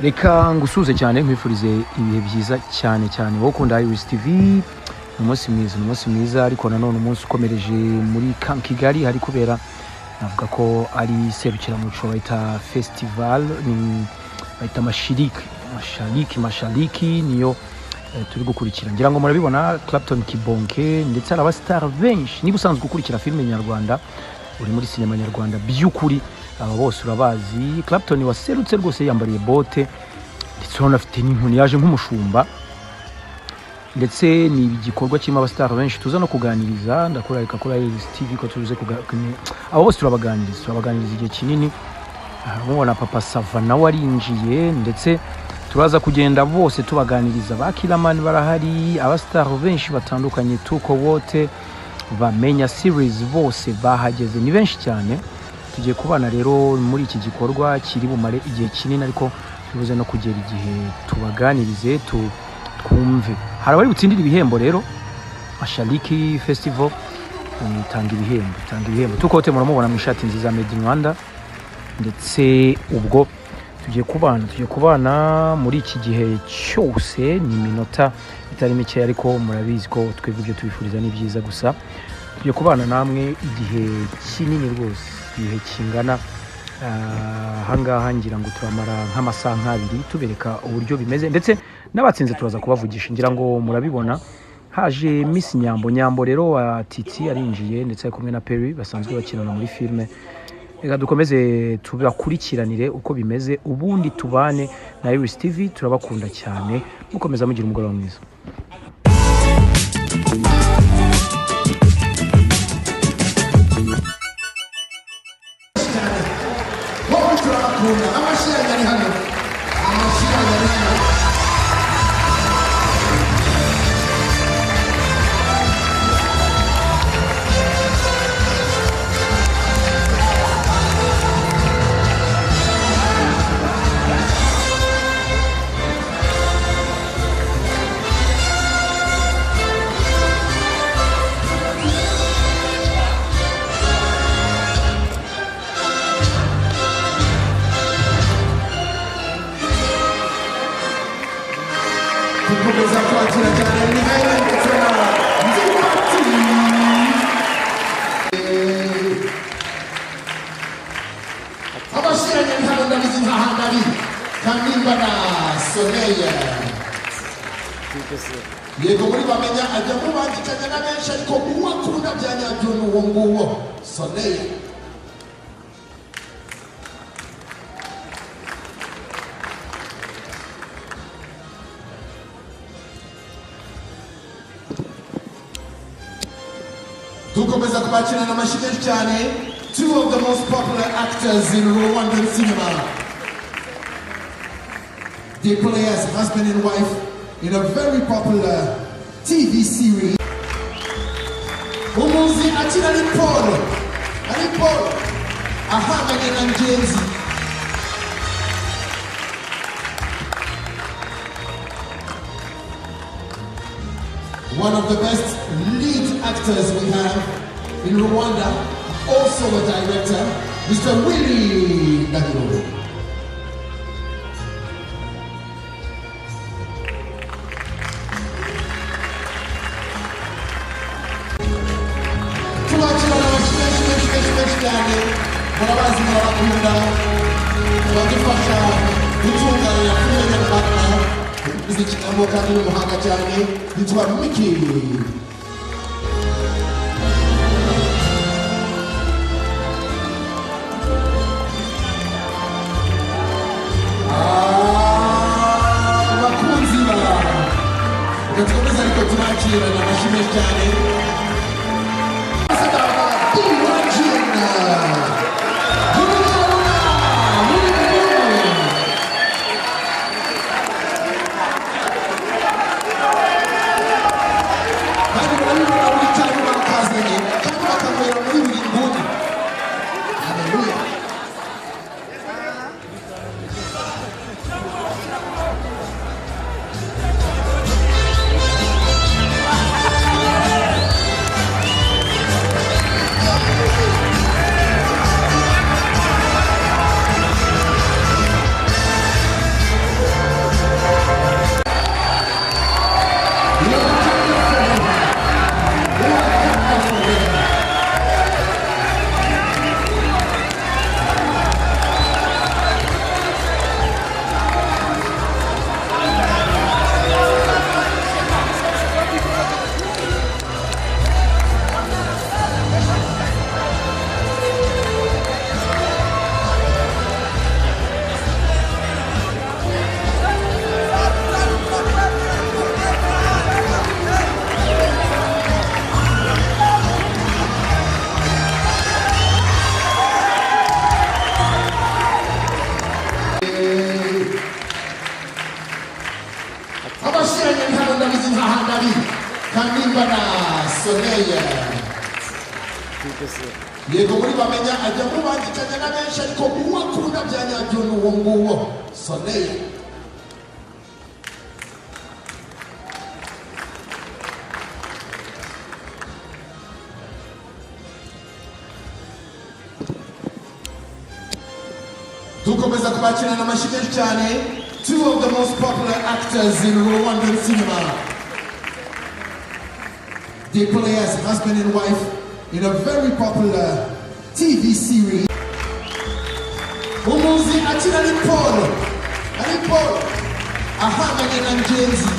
reka ngusuze cyane nkwifurize ibihe byiza cyane cyane wowe ukunda Iris TV. Umunsi mwiza ariko nanone umunsi ukomereje muri Kigali hari kubera navuga ko ari serukiramuco bayita festival ni bayita Masharik niyo turi gukurikira. Ngira ngo murabibona Clapton Kibonke ndetse abastar benshi. Niba usanzwe gukurikira filime nyarwanda uri muri sinema nyarwanda by'ukuri aba bose urabazi. Clapton waserutse rwose yambariye bote ndetse afite n'inkoni yaje nk'umushumba, ndetse ni igikorwa kirimo abastar benshi tuza no kuganiriza. Ndakurarika kuri Iris TV ko tuze kuganira abo bose turabaganiriza igihe kinini. Mubona papa Sava nawe arinjiye, ndetse turaza kugenda bose tubaganiriza. Bakiramani barahari, abastar benshi batandukanye, Tukowote, Bamenya series bose bahageze, ni benshi cyane. Tugiye kubana rero muri iki gikorwa kiri bumare igihe kinini, ariko tubuze no kugera igihe tubaganirize twumve. Hari abari gutsindira ibihembo rero Masharik Festival, tanga ibihembo. Tukowote muramubona mu ishati nziza made in Rwanda, ndetse ubwo tugiye kubana muri iki gihe cyose. Ni minota itari mike, ariko murabizi ko twebwe ibyo tubifuriza ni byiza gusa. Tugiye kubana namwe igihe kinini rwose, igihe kingana hangaha ngira ngo turamara nk'amasaha nk'abiri tubereka uburyo bimeze, ndetse n'abatsinze turaza kubavugisha. Ngira ngo murabibona haje Miss Nyambo rero wa Titi arinjiye, ndetse ari kumwe na Perry basanzwe bakinana muri filme. Reka dukomeze tubakurikiranire uko bimeze, ubundi tubane na Iris TV. Turabakunda cyane, mukomeza mugira umugoroba mwiza. Yego muri Bamenya ajya mu bandikanya na benshi, ariko uwakunda bya nyabyo n'uwo nguwo Soleil. Dukomeza kubakira n'amashyi cyane. Two of the most popular actors in Rwandan cinema. They play as husband and wife in a very popular TV series. Umuzi akina ni Paul. Ahamanye na James. One of the best lead actors we have in Rwanda, also a director, Mr. Willie Ndahiro. Murabazi murakunda badufasha gutunganya filime nyarwanda izikinamo kandi n'umuhanga cyane yitwa Miki. Abakunzi tukomeza ariko turakira n'amashyi cyane. Ivana Soleil. Yego muri Bamenya ajya mu bandikanya na benshi ariko uwakunda bya nyabyo n'uwo nguwo Soleil. Tukomeza kubakira na mashike cyane, two of the most popular actors in Rwandan cinema. They play as husband and wife in a very popular TV series. Umuzi akina ni Paul. Ahanganye na Ngenzi.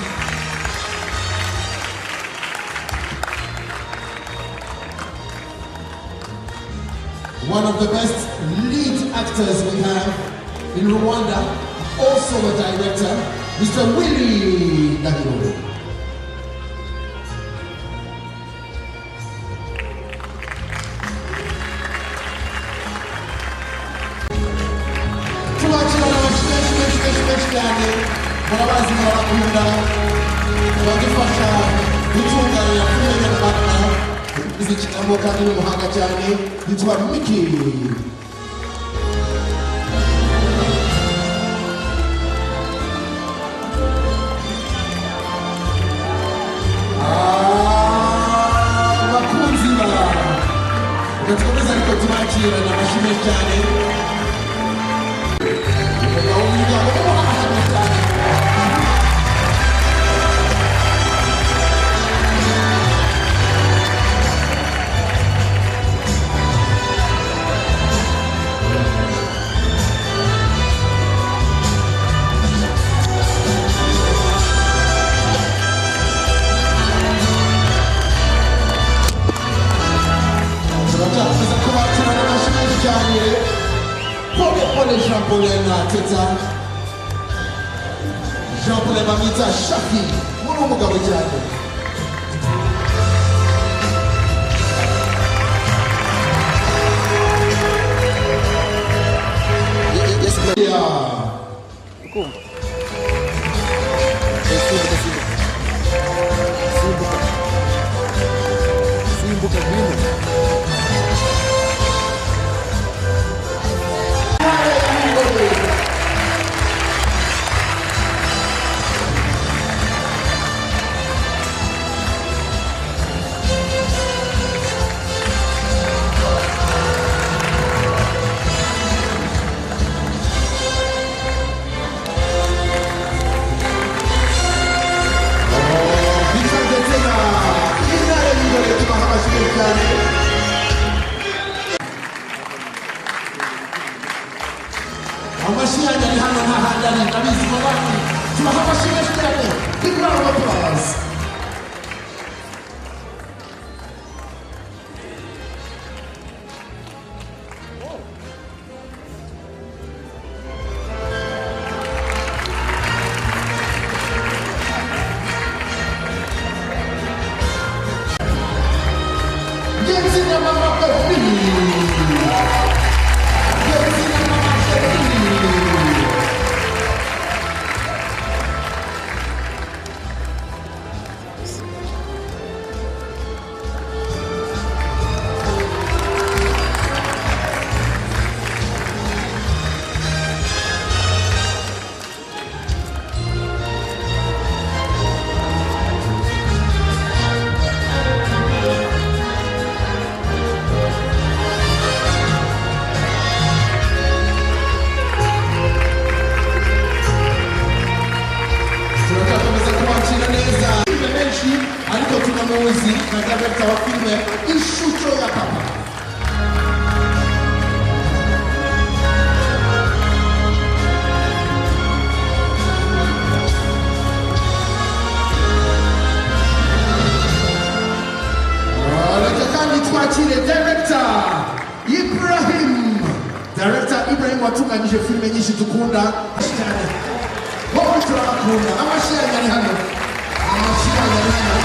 One of the best lead actors we have in Rwanda, also a director, Mr. Willie Nyambo. Murabazi murakunda badufasha gutunganya filime nyarwanda izikinamo kandi n'umuhanga cyane yitwa Miki. Bakunzi tukomeza ariko tubakira na mashime cyane. Jean-Paul Teta Jean-Paul Bamenya Shafi muri umugabo cyane. Yes, Big round of applause. watunganyije filime nyinshi dukunda cyane. Wowe turabakunda. Amashyi ari hano. Amashyi ari hano.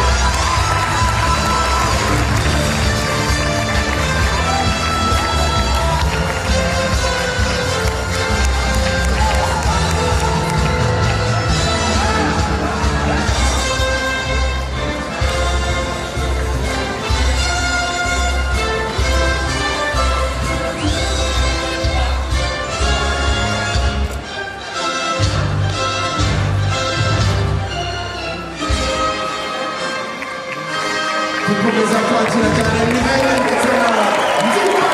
kwakira cyane Mihail ndetse na Nsabi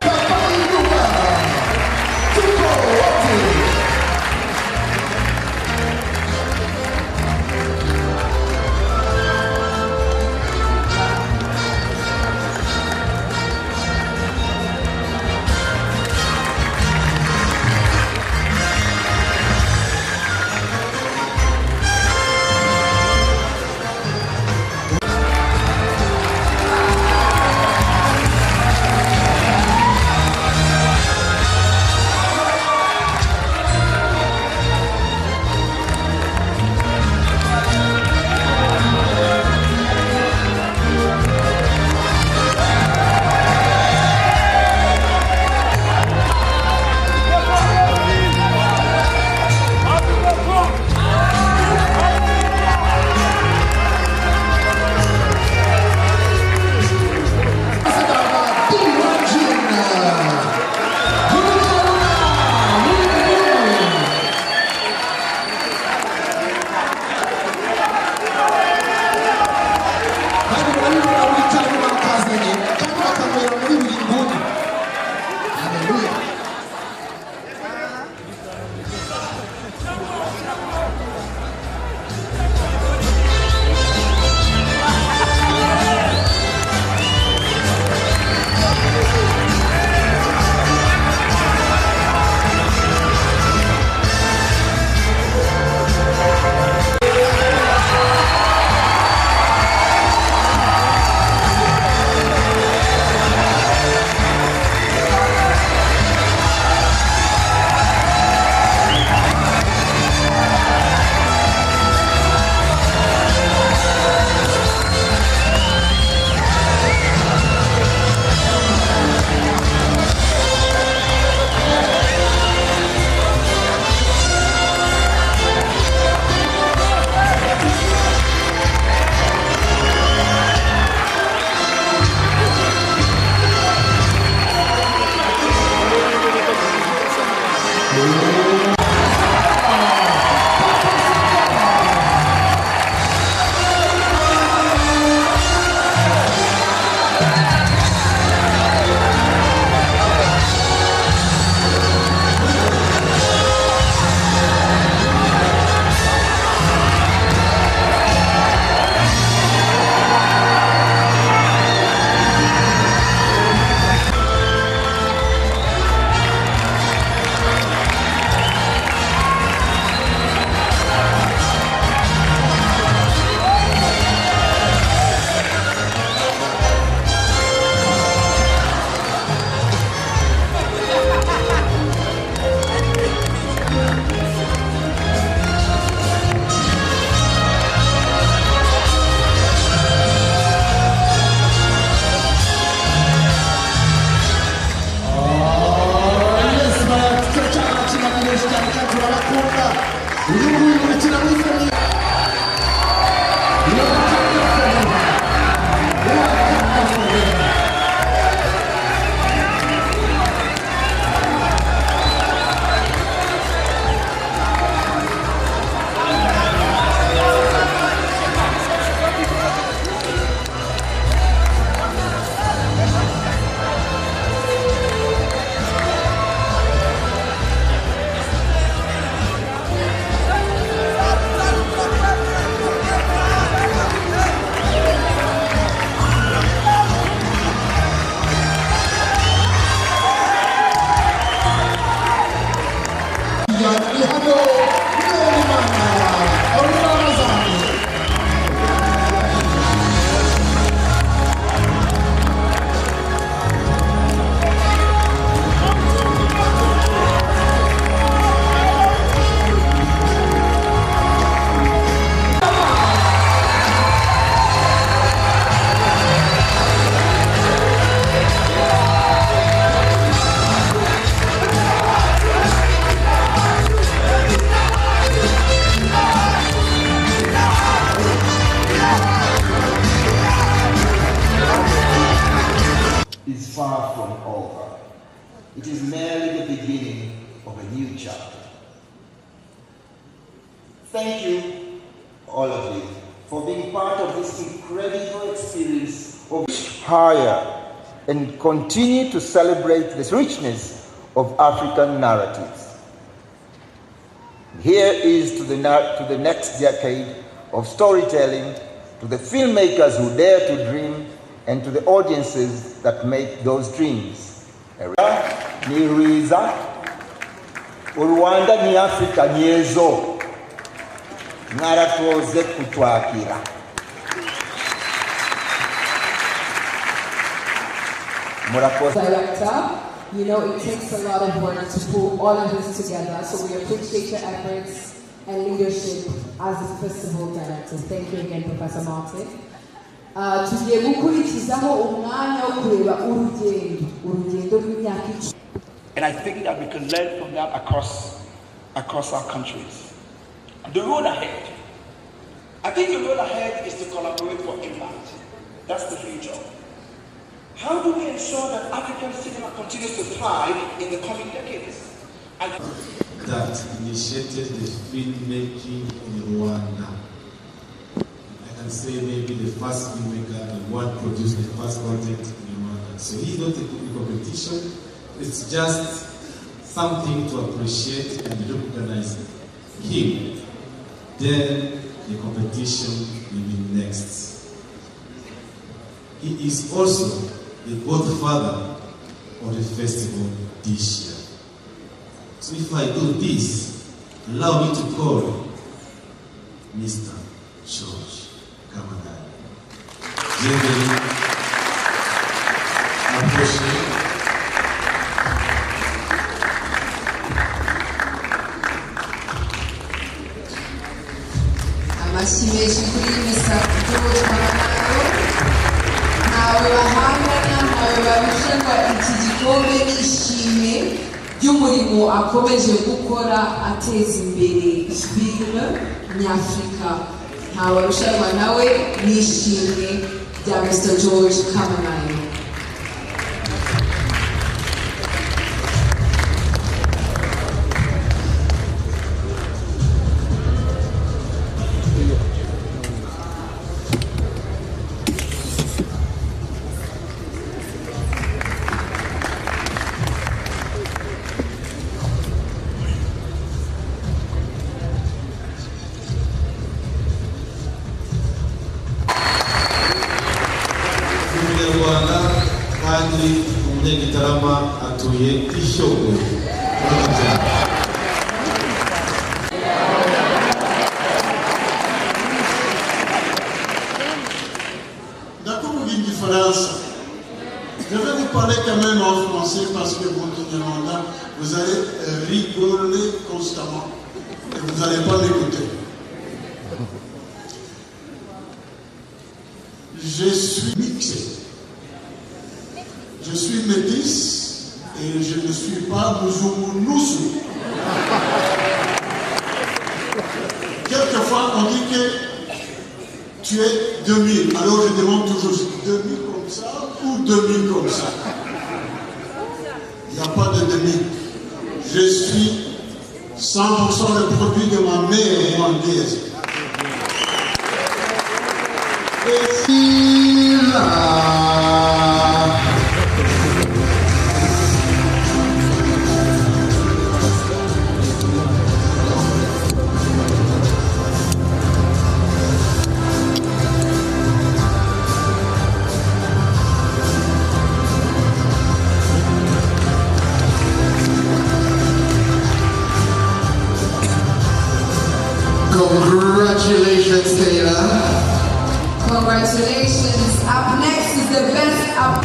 Papa Yuba Tukowote. It is merely the beginning of a new chapter. Thank you, all of you, for being part of this incredible experience of higher and continue to celebrate this richness of African narratives. Here is to the next decade of storytelling, to the filmmakers who dare to dream, and to the audiences that make those dreams. Ni Rwiza, Rwanda ni Africa ni ezo, naratoze kutwakira. Director, you know it takes a lot of work to pull all of this together, so we appreciate your efforts and leadership as a festival director. Thank you again, Professor Martin. Tugiye gukurikizaho umwanya wo kureba urugendo rw'imyaka icumi. And I think that we can learn from that across our countries. The road ahead. I think the road ahead is to collaborate for impact. That's the future. How do we ensure that African cinema continues to thrive in the coming decades? That initiated the filmmaking in Rwanda. I can say maybe the first filmmaker, the one produced the first content in Rwanda. So he's not a competition, it's just something to appreciate and recognize him. Then the competition will be next. He is also the godfather of the festival this year. So if I do this, allow me to call Mr. George Kamanai. Gentlemen, appreciate. Amashyimeshi kuri Mr. George Kamanai. Ntawe bahangana, ntawe barushanwa iki gikombe n'ishimwe ry'umurimo akomeje gukora ateza imbere filime nyafurika. Ntawe barushanwa nawe n'ishimwe rya Mr. George Kamanai. Kandi umunyagitarama atuye Ishyogwe. Je vais vous parler quand même en français parce que vous allez rigoler constamment et vous n'allez pas m'écouter. Je suis mixé. Je suis métis et je ne suis pas Muzungu-Nusu. Quelquefois, on dit que tu es 2000. Alors je demande toujours 2000 comme ça ou 2000 comme ça. Il n'y a pas de 2000. Je suis 100% le produit de ma mère rwandaise. Et congratulations, Taylor. Congratulations. Up next is the best up.